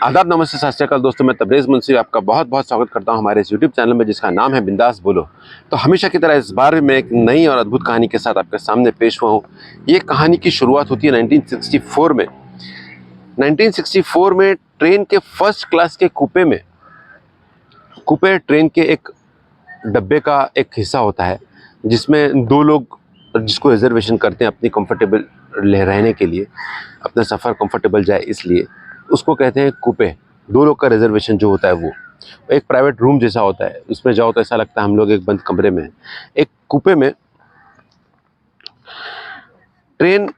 आदाब, नमस्ते, सत श्री अकाल दोस्तों। मैं तबरेज़ मुंशी आपका बहुत बहुत स्वागत करता हूं हमारे इस यूट्यूब चैनल में जिसका नाम है बिंदास बोलो। तो हमेशा की तरह इस बार मैं एक नई और अद्भुत कहानी के साथ आपके सामने पेश हुआ हूं। ये कहानी की शुरुआत होती है 1964 में। 1964 में ट्रेन के फर्स्ट क्लास के कूपे ट्रेन के एक डब्बे का एक हिस्सा होता है जिसमें दो लोग जिसको रिजर्वेशन करते हैं अपनी कंफर्टेबल रहने के लिए, अपना सफ़र कंफर्टेबल जाए इसलिए उसको कहते हैं कूपे। दो लोग का रिजर्वेशन जो होता है वो एक प्राइवेट रूम जैसा होता है। उसमें जाओ तो ऐसा लगता है हम लोग एक बंद कमरे में हैं। एक कूपे में ट्रेन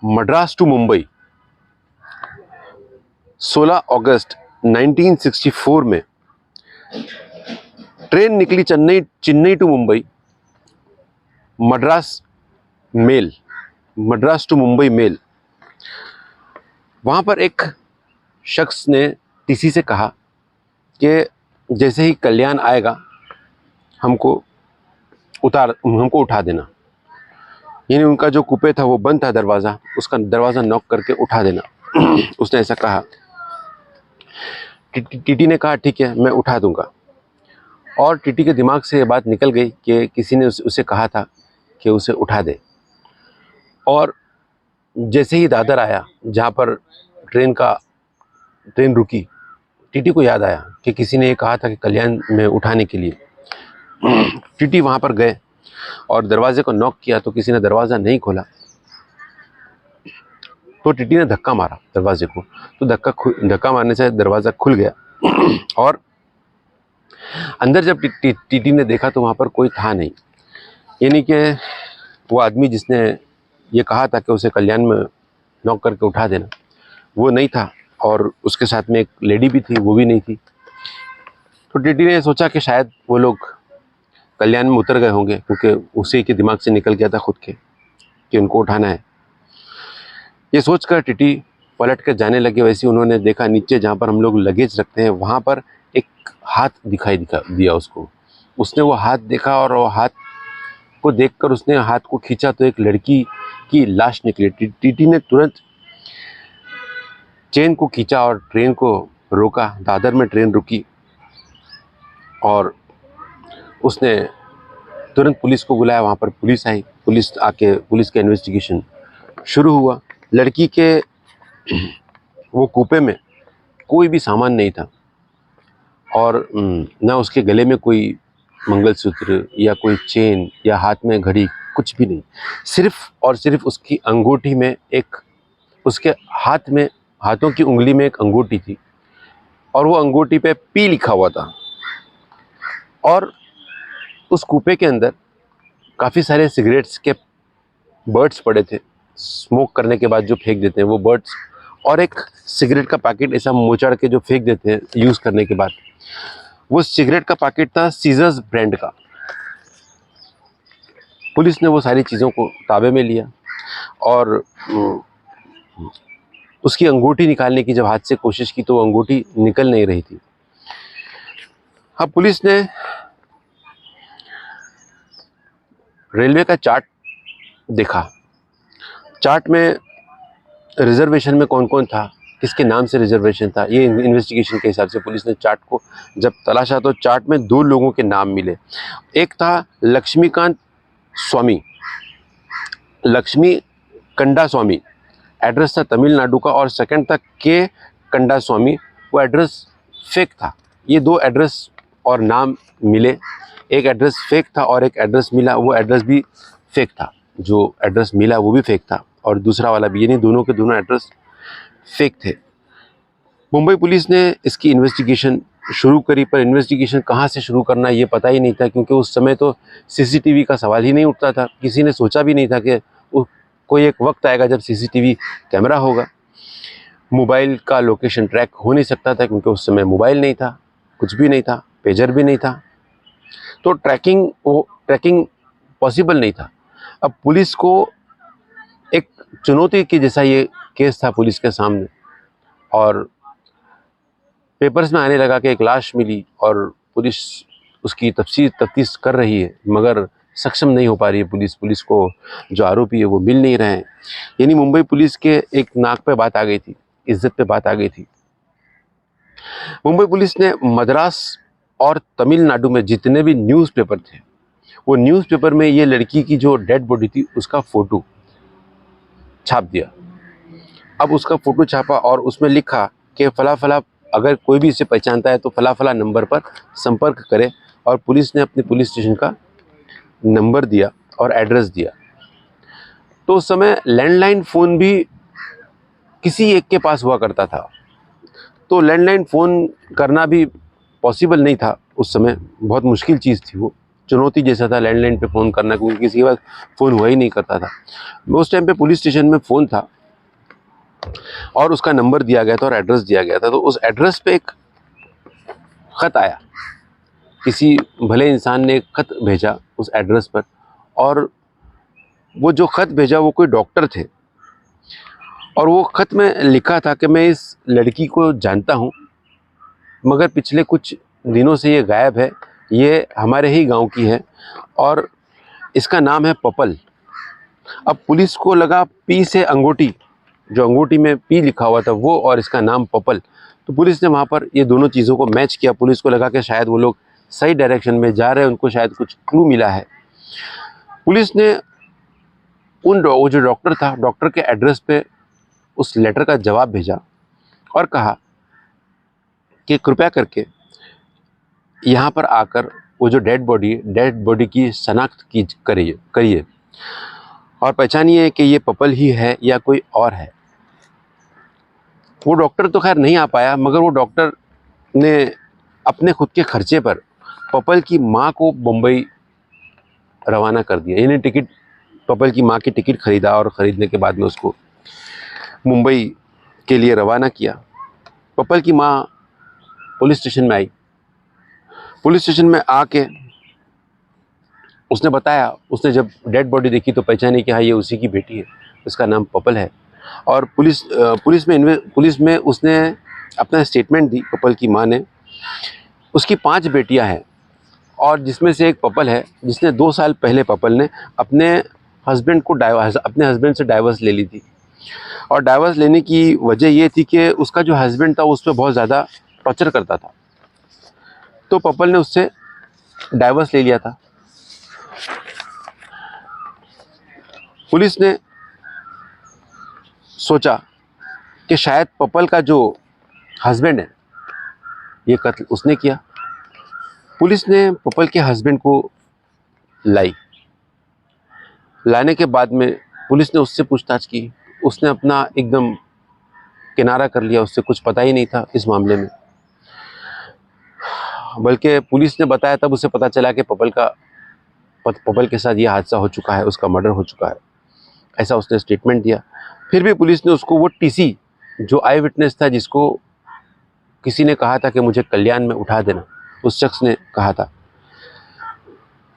मद्रास टू मुंबई 16 अगस्त 1964 में ट्रेन निकली Chennai to Mumbai, Madras to Mumbai mail. वहाँ पर एक शख्स ने टीसी से कहा कि जैसे ही कल्याण आएगा हमको उठा देना। यानी उनका जो कूपे था वो बंद था, उसका दरवाज़ा नॉक करके उठा देना। उसने ऐसा कहा। टीटी ने कहा ठीक है, मैं उठा दूंगा। और टीटी के दिमाग से ये बात निकल गई कि किसी ने उसे कहा था कि उसे उठा दे। और जैसे ही दादर आया जहाँ पर ट्रेन रुकी, टीटी को याद आया कि किसी ने ये कहा था कि कल्याण में उठाने के लिए। टीटी वहाँ पर गए और दरवाजे को नॉक किया तो किसी ने दरवाज़ा नहीं खोला। तो टीटी ने धक्का मारा दरवाजे को, तो धक्का मारने से दरवाज़ा खुल गया। और अंदर जब टीटी ने देखा तो वहाँ पर कोई था नहीं। यानी कि वो आदमी जिसने ये कहा था कि उसे कल्याण में नॉक करके उठा देना, वो नहीं था। और उसके साथ में एक लेडी भी थी, वो भी नहीं थी। तो टीटी ने सोचा कि शायद वो लोग कल्याण में उतर गए होंगे, क्योंकि उसी के दिमाग से निकल गया था खुद के कि उनको उठाना है। ये सोचकर टीटी पलट कर जाने लगे। वैसे उन्होंने देखा नीचे जहाँ पर हम लोग लगेज रखते हैं, वहाँ पर एक हाथ दिखाई दिया उसको। उसने वो हाथ देखा और वो हाथ को देखकर उसने हाथ को खींचा तो एक लड़की की लाश निकली। टीटी ने तुरंत चेन को खींचा और ट्रेन को रोका। दादर में ट्रेन रुकी और उसने तुरंत पुलिस को बुलाया। वहाँ पर पुलिस आई। पुलिस का इन्वेस्टिगेशन शुरू हुआ। लड़की के वो कूपे में कोई भी सामान नहीं था और न उसके गले में कोई मंगलसूत्र या कोई चेन या हाथ में घड़ी, कुछ भी नहीं। सिर्फ और सिर्फ उसकी अंगूठी में उसके हाथों की उंगली में एक अंगूठी थी और वो अंगूठी पे पी लिखा हुआ था। और उस कूपे के अंदर काफ़ी सारे सिगरेट्स के बर्ड्स पड़े थे, स्मोक करने के बाद जो फेंक देते हैं वो बर्ड्स, और एक सिगरेट का पैकेट ऐसा मोचड़ के जो फेंक देते हैं यूज़ करने के बाद। वो सिगरेट का पैकेट था सीजर्स ब्रांड का। पुलिस ने वो सारी चीज़ों को ताबे में लिया और उसकी अंगूठी निकालने की जब हाथ से कोशिश की तो वो अंगूठी निकल नहीं रही थी। अब पुलिस ने रेलवे का चार्ट देखा। चार्ट में रिजर्वेशन में कौन कौन था, किसके नाम से रिजर्वेशन था, ये इन्वेस्टिगेशन के हिसाब से पुलिस ने चार्ट को जब तलाशा तो चार्ट में दो लोगों के नाम मिले। एक था लक्ष्मीकांत स्वामी, लक्ष्मी कंडा स्वामी, एड्रेस था तमिलनाडु का, और सेकंड था के कंडा स्वामी, वो एड्रेस फेक था। ये दो एड्रेस और नाम मिले। एक एड्रेस फेक था और एक एड्रेस मिला, वो एड्रेस भी फेक था। जो एड्रेस मिला वो भी फेक था और दूसरा वाला भी, यानी दोनों के दोनों एड्रेस फेक थे। मुंबई पुलिस ने इसकी इन्वेस्टिगेशन शुरू करी, पर इन्वेस्टिगेशन कहाँ से शुरू करना ये पता ही नहीं था, क्योंकि उस समय तो सीसीटीवी का सवाल ही नहीं उठता था। किसी ने सोचा भी नहीं था कि कोई एक वक्त आएगा जब सीसीटीवी कैमरा होगा। मोबाइल का लोकेशन ट्रैक हो नहीं सकता था, क्योंकि उस समय मोबाइल नहीं था, कुछ भी नहीं था, पेजर भी नहीं था, तो ट्रैकिंग पॉसिबल नहीं था। अब पुलिस को एक चुनौती की जैसा ये केस था पुलिस के सामने, और पेपर्स में आने लगा कि एक लाश मिली और पुलिस उसकी तफ्तीश कर रही है, मगर सक्षम नहीं हो पा रही है पुलिस को जो आरोपी है वो मिल नहीं रहे हैं। यानी मुंबई पुलिस के एक नाक पे बात आ गई थी, इज्जत पे बात आ गई थी। मुंबई पुलिस ने मद्रास और तमिलनाडु में जितने भी न्यूज़पेपर थे, वो न्यूज़पेपर में ये लड़की की जो डेड बॉडी थी उसका फ़ोटो छाप दिया। अब उसका फ़ोटो छापा और उसमें लिखा कि फला फला, अगर कोई भी इसे पहचानता है तो फला फला नंबर पर संपर्क करे। और पुलिस ने अपने पुलिस स्टेशन का नंबर दिया और एड्रेस दिया। तो उस समय लैंडलाइन फ़ोन भी किसी एक के पास हुआ करता था, तो लैंडलाइन फ़ोन करना भी पॉसिबल नहीं था उस समय, बहुत मुश्किल चीज़ थी वो, चुनौती जैसा था लैंडलाइन पे फ़ोन करना, क्योंकि किसी के पास फ़ोन हुआ ही नहीं करता था। उस टाइम पे पुलिस स्टेशन में फ़ोन था और उसका नंबर दिया गया था और एड्रेस दिया गया था। तो उस एड्रेस पे एक ख़त आया, किसी भले इंसान ने एक ख़त भेजा उस एड्रेस पर, और वो जो ख़त भेजा वो कोई डॉक्टर थे, और वो ख़त में लिखा था कि मैं इस लड़की को जानता हूँ, मगर पिछले कुछ दिनों से ये गायब है, ये हमारे ही गांव की है और इसका नाम है पपल। अब पुलिस को लगा पी से अंगूठी, जो अंगूठी में पी लिखा हुआ था वो, और इसका नाम पपल। तो पुलिस ने वहाँ पर ये दोनों चीज़ों को मैच किया। पुलिस को लगा कि शायद वो लोग सही डायरेक्शन में जा रहे हैं, उनको शायद कुछ क्लू मिला है। पुलिस ने वो जो डॉक्टर था, डॉक्टर के एड्रेस पे उस लेटर का जवाब भेजा और कहा कि कृपया करके यहाँ पर आकर वो जो डेड बॉडी की शनाख्त की करिए और पहचानिए कि ये पपल ही है या कोई और है। वो डॉक्टर तो खैर नहीं आ पाया, मगर वो डॉक्टर ने अपने खुद के खर्चे पर पपल की माँ को मुंबई रवाना कर दिया, यानी टिकट, पपल की माँ की टिकट खरीदा और ख़रीदने के बाद में उसको मुंबई के लिए रवाना किया। पपल की माँ पुलिस स्टेशन में आई। पुलिस स्टेशन में आके उसने बताया, उसने जब डेड बॉडी देखी तो पहचानी कि हाँ ये उसी की बेटी है, उसका नाम पपल है। और पुलिस में उसने अपना स्टेटमेंट दी, पपल की माँ ने। उसकी 5 बेटियां हैं और जिसमें से एक पपल है, जिसने 2 साल पहले पपल ने अपने हस्बैंड से डाइवर्स ले ली थी। और डाइवर्स लेने की वजह ये थी कि उसका जो हस्बैंड था उस पर बहुत ज़्यादा टॉर्चर करता था, तो पपल ने उससे डाइवर्स ले लिया था। पुलिस ने सोचा कि शायद पपल का जो हस्बैंड है ये कत्ल उसने किया। पुलिस ने पपल के हस्बैंड को लाने के बाद में पुलिस ने उससे पूछताछ की। उसने अपना एकदम किनारा कर लिया, उससे कुछ पता ही नहीं था इस मामले में। बल्कि पुलिस ने बताया, तब उसे पता चला कि पपल के साथ ये हादसा हो चुका है, उसका मर्डर हो चुका है, ऐसा उसने स्टेटमेंट दिया। फिर भी पुलिस ने उसको, वो टीसी जो आई विटनेस था, जिसको किसी ने कहा था कि मुझे कल्याण में उठा देना, उस शख्स ने कहा था,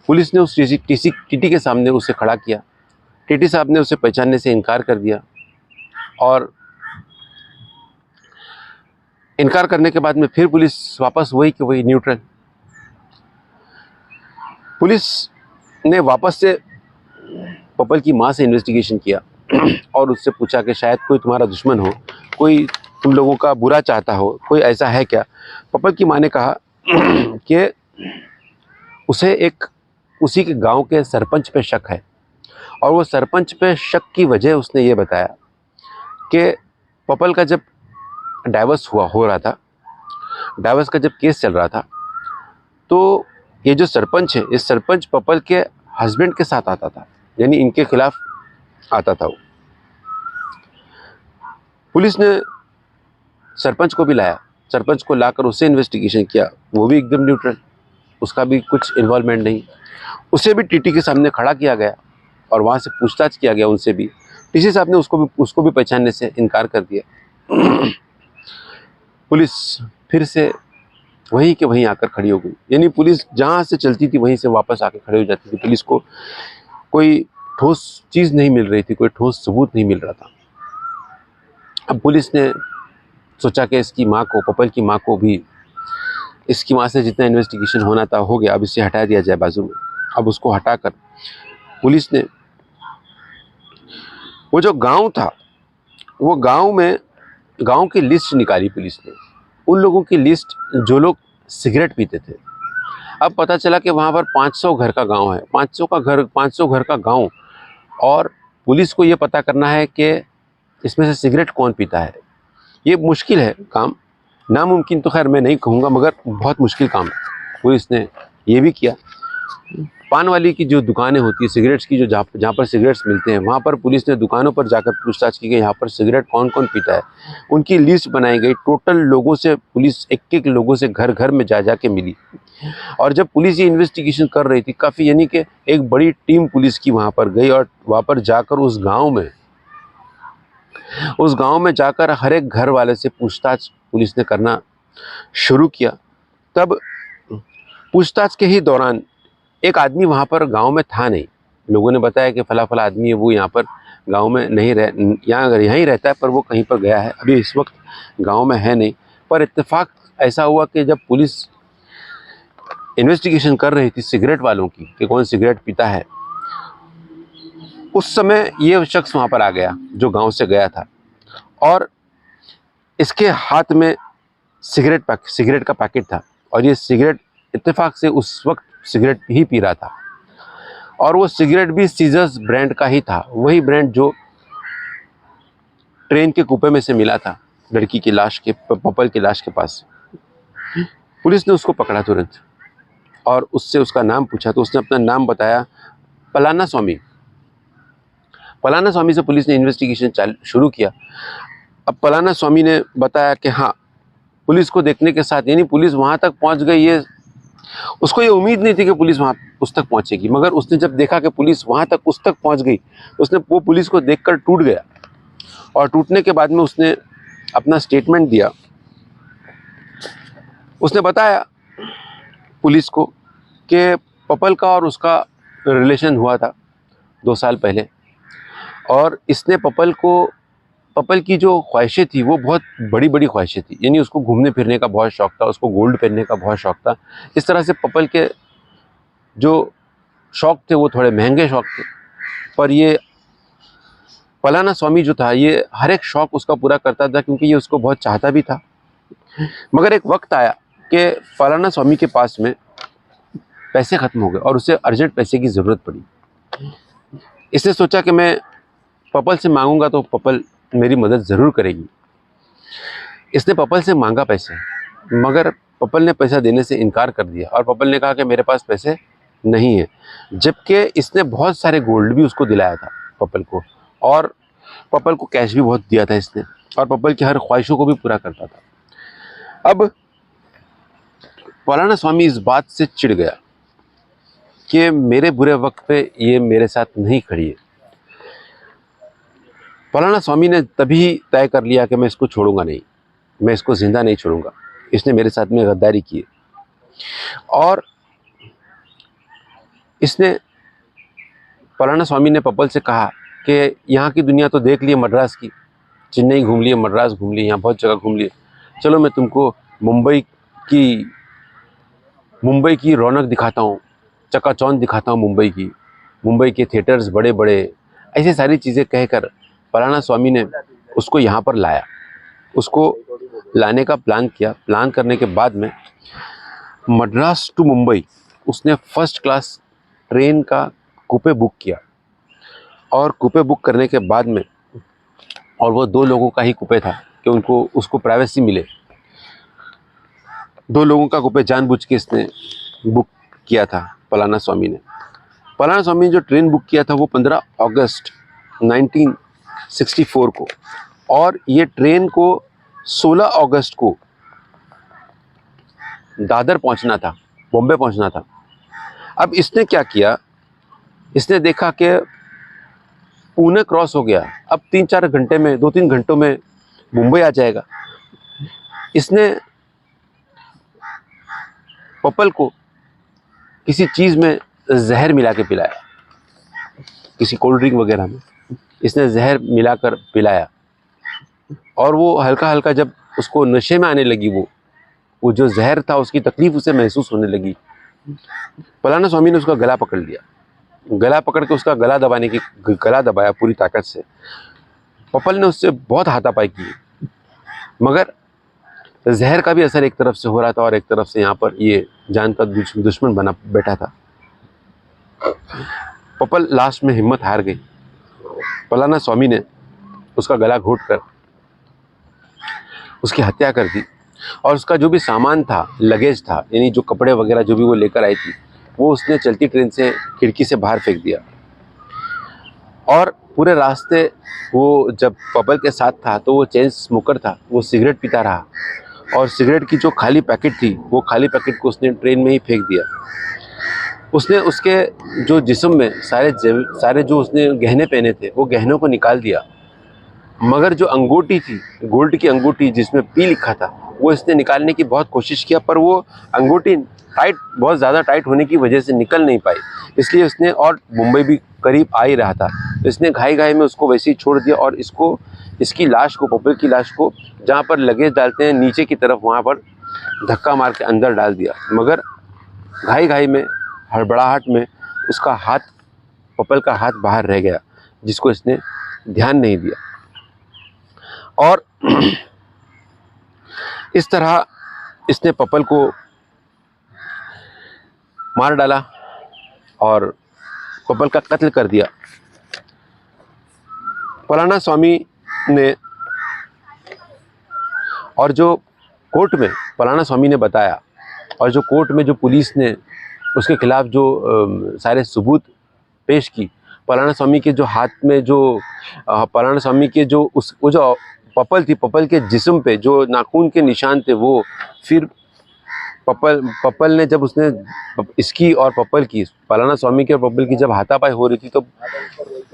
पुलिस ने उस टीटी के सामने उसे खड़ा किया। टीटी साहब ने उसे पहचानने से इनकार कर दिया और इनकार करने के बाद में फिर पुलिस वापस वही कि वही न्यूट्रल। पुलिस ने वापस से पपल की माँ से इन्वेस्टिगेशन किया और उससे पूछा कि शायद कोई तुम्हारा दुश्मन हो, कोई तुम लोगों का बुरा चाहता हो, कोई ऐसा है क्या। पपल की माँ ने कहा कि उसे उसी के गांव के सरपंच पे शक है, और वो सरपंच पे शक की वजह उसने ये बताया कि पपल का जब डाइवर्स हो रहा था, डाइवर्स का जब केस चल रहा था, तो ये जो सरपंच है, इस सरपंच पपल के हस्बैंड के साथ आता था, यानी इनके खिलाफ आता था वो। पुलिस ने सरपंच को भी लाया, सरपंच को लाकर उससे इन्वेस्टिगेशन किया, वो भी एकदम न्यूट्रल, उसका भी कुछ इन्वॉल्वमेंट नहीं। उसे भी टीटी के सामने खड़ा किया गया और वहाँ से पूछताछ किया गया उनसे भी। टीसी साहब ने उसको भी पहचानने से इनकार कर दिया। पुलिस फिर से वहीं के वहीं आकर खड़ी हो गई, यानी पुलिस जहाँ से चलती थी वहीं से वापस आकर खड़ी हो जाती थी। पुलिस को कोई ठोस चीज़ नहीं मिल रही थी, कोई ठोस सबूत नहीं मिल रहा था। अब पुलिस ने सोचा कि इसकी माँ को, पपल की माँ को भी, इसकी माँ से जितना इन्वेस्टिगेशन होना था हो गया, अब इसे हटा दिया जाए बाजू में। अब उसको हटाकर पुलिस ने वो जो गांव था, वो गांव की लिस्ट निकाली पुलिस ने। उन लोगों की लिस्ट जो लोग सिगरेट पीते थे। अब पता चला कि वहाँ पर 500 घर का गांव है, 500 घर का गांव, और पुलिस को ये पता करना है कि इसमें से सिगरेट कौन पीता है। ये मुश्किल है काम, नामुमकिन तो खैर मैं नहीं कहूँगा, मगर बहुत मुश्किल काम है। पुलिस ने ये भी किया। पान वाली की जो दुकानें होती है सिगरेट्स की, जो जहाँ पर सिगरेट्स मिलते हैं, वहाँ पर पुलिस ने दुकानों पर जाकर पूछताछ की कि यहाँ पर सिगरेट कौन कौन पीता है। उनकी लिस्ट बनाई गई। टोटल लोगों से पुलिस एक लोगों से घर घर में जा के मिली। और जब पुलिस ये इन्वेस्टिगेशन कर रही थी, काफ़ी यानी कि एक बड़ी टीम पुलिस की वहाँ पर गई, और वहाँ पर जाकर उस गांव में जाकर हर एक घर वाले से पूछताछ पुलिस ने करना शुरू किया। तब पूछताछ के ही दौरान एक आदमी वहाँ पर गांव में था नहीं। लोगों ने बताया कि फला फला आदमी है, वो यहाँ पर गांव में नहीं यहीं रहता है, पर वो कहीं पर गया है, अभी इस वक्त गांव में है नहीं। पर इत्तेफाक ऐसा हुआ कि जब पुलिस इन्वेस्टिगेशन कर रही थी सिगरेट वालों की कि कौन सिगरेट पीता है, उस समय ये शख्स वहाँ पर आ गया जो गांव से गया था, और इसके हाथ में सिगरेट का पैकेट था। और ये सिगरेट इत्तेफाक से उस वक्त सिगरेट ही पी रहा था, और वो सिगरेट भी सीजर्स ब्रांड का ही था, वही ब्रांड जो ट्रेन के कुपे में से मिला था लड़की की लाश के, पपल की लाश के पास। पुलिस ने उसको पकड़ा तुरंत और उससे उसका नाम पूछा, तो उसने अपना नाम बताया, पलाना स्वामी। पलाना स्वामी से पुलिस ने इन्वेस्टिगेशन शुरू किया। अब पलाना स्वामी ने बताया कि हाँ, पुलिस को देखने के साथ, यानी पुलिस वहाँ तक पहुँच गई, ये उसको ये उम्मीद नहीं थी कि पुलिस वहाँ उस तक पहुँचेगी, मगर उसने जब देखा कि पुलिस वहाँ तक उस तक पहुँच गई, उसने वो पुलिस को देखकर टूट गया। और टूटने के बाद में उसने अपना स्टेटमेंट दिया। उसने बताया पुलिस को कि पपल का और उसका रिलेशन हुआ था 2 साल पहले, और इसने पपल की जो ख्वाहिशें थी वो बहुत बड़ी बड़ी ख्वाहिशें थी, यानी उसको घूमने फिरने का बहुत शौक़ था, उसको गोल्ड पहनने का बहुत शौक़ था। इस तरह से पपल के जो शौक़ थे वो थोड़े महंगे शौक़ थे, पर ये पलाना स्वामी जो था ये हर एक शौक़ उसका पूरा करता था, क्योंकि ये उसको बहुत चाहता भी था। मगर एक वक्त आया कि पलाना स्वामी के पास में पैसे ख़त्म हो गए और उसे अर्जेंट पैसे की ज़रूरत पड़ी। इसने सोचा कि मैं पपल से मांगूंगा तो पपल मेरी मदद ज़रूर करेगी। इसने पपल से मांगा पैसे, मगर पपल ने पैसा देने से इनकार कर दिया, और पपल ने कहा कि मेरे पास पैसे नहीं है, जबकि इसने बहुत सारे गोल्ड भी उसको दिलाया था पपल को, और पपल को कैश भी बहुत दिया था इसने, और पपल की हर ख्वाहिशों को भी पूरा करता था। अब पलाना स्वामी इस बात से चिढ़ गया कि मेरे बुरे वक्त पे ये मेरे साथ नहीं खड़ी है। पलाना स्वामी ने तभी तय कर लिया कि मैं इसको छोड़ूंगा नहीं, मैं इसको ज़िंदा नहीं छोड़ूंगा, इसने मेरे साथ में गद्दारी की है। और इसने पलाना स्वामी ने पपल से कहा कि यहाँ की दुनिया तो देख लिए, मद्रास की, चेन्नई घूम लिए, मद्रास घूम लिए, यहाँ बहुत जगह घूम लिए, चलो मैं तुमको मुंबई की रौनक दिखाता हूँ, चकाचौंध दिखाता हूँ मुंबई के थिएटर्स बड़े बड़े, ऐसी सारी चीज़ें कहकर पलाना स्वामी ने उसको यहाँ पर लाया। उसको लाने का प्लान किया। प्लान करने के बाद में मद्रास टू मुंबई उसने फर्स्ट क्लास ट्रेन का कूपे बुक किया, और कूपे बुक करने के बाद में, और वो 2 लोगों का ही कूपे था कि उसको प्राइवेसी मिले, 2 लोगों का कूपे जानबूझ के इसने बुक किया था पलाना स्वामी ने। पलाना स्वामी ने जो ट्रेन बुक किया था वो 15 अगस्त 1964 को, और ये ट्रेन को 16 अगस्त को दादर पहुंचना था, बॉम्बे पहुंचना था। अब इसने क्या किया, इसने देखा कि पुणे क्रॉस हो गया, अब 3-4 घंटे में, 2-3 घंटों में मुंबई आ जाएगा। इसने पपल को किसी चीज़ में जहर मिला के पिलाया, किसी कोल्ड ड्रिंक वगैरह में इसने जहर मिलाकर पिलाया, और वो हल्का हल्का जब उसको नशे में आने लगी, वो जो जहर था उसकी तकलीफ उसे महसूस होने लगी। पलाना स्वामी ने उसका गला पकड़ लिया, गला पकड़ के उसका गला दबाया पूरी ताकत से। पपल ने उससे बहुत हाथापाई की, मगर जहर का भी असर एक तरफ से हो रहा था और एक तरफ से यहाँ पर ये जान का दुश्मन बना बैठा था। पपल लास्ट में हिम्मत हार गई। पलाना स्वामी ने उसका गला घोट कर उसकी हत्या कर दी और उसका जो भी सामान था, लगेज था, यानी जो कपड़े वगैरह जो भी वो लेकर आई थी, वो उसने चलती ट्रेन से खिड़की से बाहर फेंक दिया। और पूरे रास्ते वो जब पपल के साथ था तो वो चेन स्मोकर था, वो सिगरेट पीता रहा और सिगरेट की जो खाली पैकेट थी वो खाली पैकेट को उसने ट्रेन में ही फेंक दिया। उसने उसके जो जिस्म में सारे जो उसने गहने पहने थे वो गहनों को निकाल दिया, मगर जो अंगूठी थी, गोल्ड की अंगूठी जिसमें पी लिखा था, वो इसने निकालने की बहुत कोशिश किया, पर वो अंगूठी बहुत ज़्यादा टाइट होने की वजह से निकल नहीं पाई। इसलिए उसने, और मुंबई भी करीब आ ही रहा था, इसने घाई घाई में उसको वैसे ही छोड़ दिया और इसकी लाश को, पपल की लाश को जहाँ पर लगेज डालते हैं नीचे की तरफ, वहाँ पर धक्का मार के अंदर डाल दिया। मगर घाई घाई में, हड़बड़ाहट में उसका हाथ, पपल का हाथ बाहर रह गया, जिसको इसने ध्यान नहीं दिया और इस तरह इसने पपल को मार डाला और पपल का कत्ल कर दिया। पलाना स्वामी ने, और जो कोर्ट में पलाना स्वामी ने बताया और जो कोर्ट में जो पुलिस ने उसके खिलाफ जो सारे सबूत पेश की, पलाना स्वामी के जो हाथ में जो पलाना स्वामी के जो वो जो पपल थी, पपल के जिस्म पे जो नाखून के निशान थे, वो फिर पपल ने जब उसने इसकी और पपल की, पलाना स्वामी की और पपल की जब हाथापाई हो रही थी, तो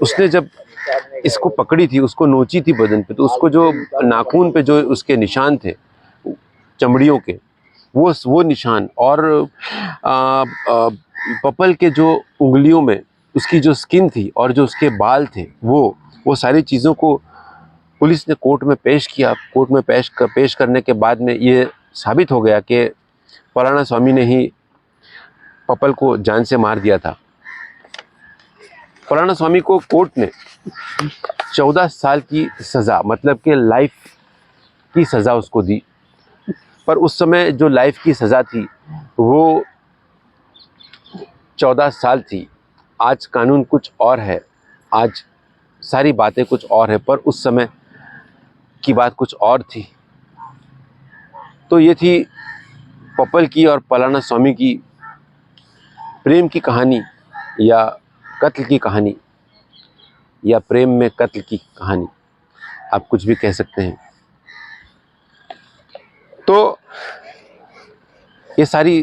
उसने जब इसको पकड़ी थी, उसको नोची थी बदन पे, तो उसको जो नाखून पे जो उसके निशान थे चमड़ियों के, वो निशान और पपल के जो उंगलियों में उसकी जो स्किन थी और जो उसके बाल थे, वो सारी चीज़ों को पुलिस ने कोर्ट में पेश किया। कोर्ट में पेश करने के बाद में ये साबित हो गया कि पलाना स्वामी ने ही पपल को जान से मार दिया था। पलाना स्वामी को कोर्ट ने 14 साल की सज़ा, मतलब कि लाइफ की सज़ा उसको दी, पर उस समय जो लाइफ की सज़ा थी वो 14 साल थी। आज कानून कुछ और है, आज सारी बातें कुछ और है, पर उस समय की बात कुछ और थी। तो ये थी पपल की और पलाना स्वामी की प्रेम की कहानी, या कत्ल की कहानी, या प्रेम में कत्ल की कहानी, आप कुछ भी कह सकते हैं। तो ये सारी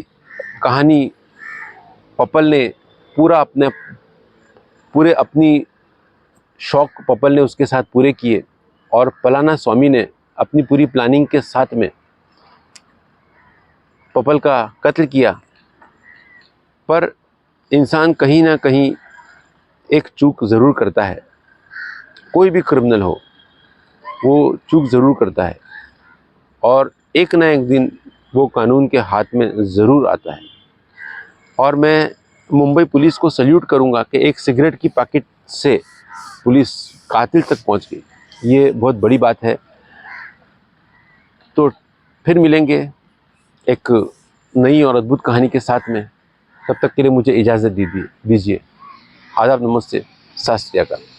कहानी पपल ने पूरे अपनी शौक पपल ने उसके साथ पूरे किए और पलाना स्वामी ने अपनी पूरी प्लानिंग के साथ में पपल का कत्ल किया। पर इंसान कहीं ना कहीं एक चूक ज़रूर करता है, कोई भी क्रिमिनल हो वो चूक ज़रूर करता है और एक ना एक दिन वो कानून के हाथ में ज़रूर आता है। और मैं मुंबई पुलिस को सल्यूट करूंगा कि एक सिगरेट की पैकेट से पुलिस कातिल तक पहुंच गई, ये बहुत बड़ी बात है। तो फिर मिलेंगे एक नई और अद्भुत कहानी के साथ में, तब तक के लिए मुझे इजाज़त दीजिए। आदाब, नमस्ते, सत श्री अकाल।